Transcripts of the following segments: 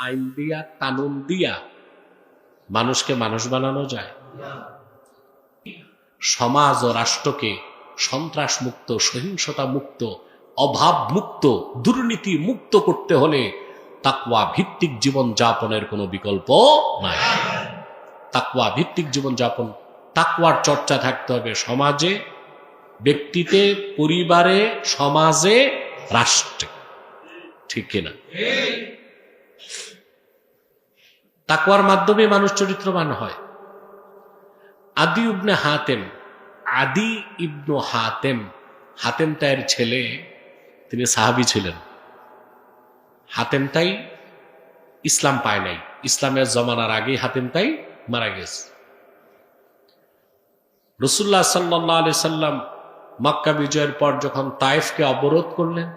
আইন দিয়া, কানুন দিয়া মানুষকে মানুষ বানানো যায়? সমাজ ও রাষ্ট্রকে সন্ত্রাস মুক্ত, সহিংসতা মুক্ত, অভাব মুক্ত, দুর্নীতি মুক্ত করতে হলে তাকওয়া ভিত্তিক জীবন যাপনের কোনো বিকল্প নাই। তাকওয়া ভিত্তিক জীবন যাপন, তাকওয়ার চর্চা থাকতে হবে সমাজে, ব্যক্তিতে, পরিবারে, সমাজে, রাষ্ট্রে। ঠিক কিনা? তাকওয়ার মাধ্যমে মানুষ চরিত্রবান হয়। আদি ইবনে হাতেম, আদি ইবনু হাতেম, হাতেম তাইয়ের ছেলে, তিনি সাহাবী ছিলেন। হাতেম তাই ইসলাম পায় নাই, ইসলামের জমানার আগে হাতেম তাই মারা গেছে। রাসূলুল্লাহ সাল্লাল্লাহু আলাইহি সাল্লাম মক্কা বিজয়ের পর যখন তায়েফকে অবরোধ করলেন,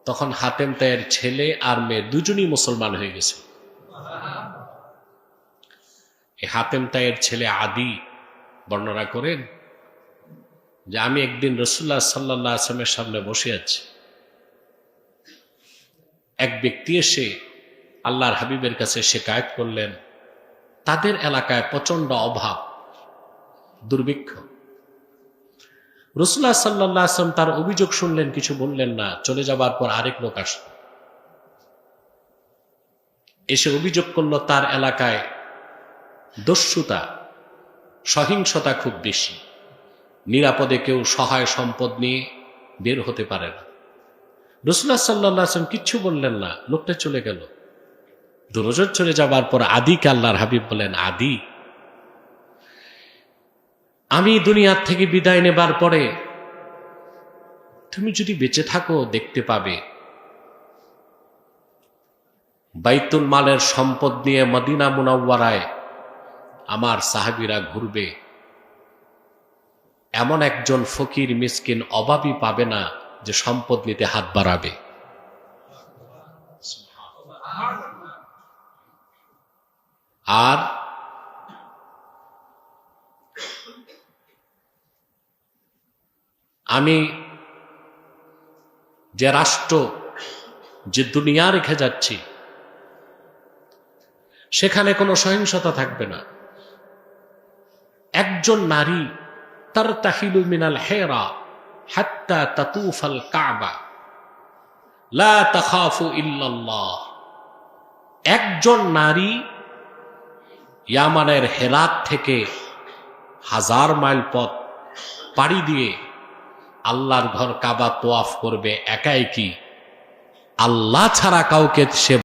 তখন হাতেম তাইয়ের ছেলে আর মেয়ে দুজনই মুসলমান হয়ে গেছে। এই হাতেম তাইয়ের ছেলে আদি বর্ণনা করেন যে আমি একদিন রাসূলুল্লাহ সাল্লাল্লাহু আলাইহি ওয়াসাল্লামের সামনে বসে আছি, এক ব্যক্তি এসে আল্লাহর হাবিবের কাছে শিকায়ত করলেন তাদের এলাকায় প্রচন্ড অভাব, দুর্ভিক্ষ। রাসূলুল্লাহ সাল্লাল্লাহু আলাইহি ওয়াসাল্লাম তার অভিযোগ শুনলেন, কিছু বললেন না। চলে যাবার পর আরেক লোক আসলো, এসে অভিযোগ করলো তার এলাকায় দস্যুতা, সহিংসতা খুব বেশি, নিরাপদে কেউ সহায় সম্পদ নিয়ে বের হতে পারে না। রাসূলুল্লাহ সাল্লাল্লাহু আলাইহি ওয়াসাল্লাম কিচ্ছু বললেন না, লোকটা চলে গেল। দুনজর চলে যাবার পর আদিকে আল্লাহর হাবিব বলেন, আদি, আমি দুনিয়ার থেকে বিদায় নেবার পরে তুমি যদি বেঁচে থাকো দেখতে পাবে বাইতুল মালের সম্পদ নিয়ে মদিনা মুনাওয়ারায় আমার সাহাবীরা ঘুরবে, এমন একজন ফকির মিসকিন অভাবী পাবে না যে সম্পদ নিতে হাত বাড়াবে। আর আমি যে রাষ্ট্র, যে দুনিয়া রেখে যাচ্ছি, সেখানে কোনো সহিংসতা থাকবে না। একজন নারী তারতাহিলু মিনাল হেরা হাত্তা তাতুফাল কাবা লা তাখাফু ইল্লাল্লাহ। একজন নারী ইয়ামানের হেরাত থেকে 1000 মাইল পথ পাড়ি দিয়ে আল্লাহর ঘর কাবা তোয়াফ করবে, একাই কি, আল্লাহ ছাড়া কাউকে সে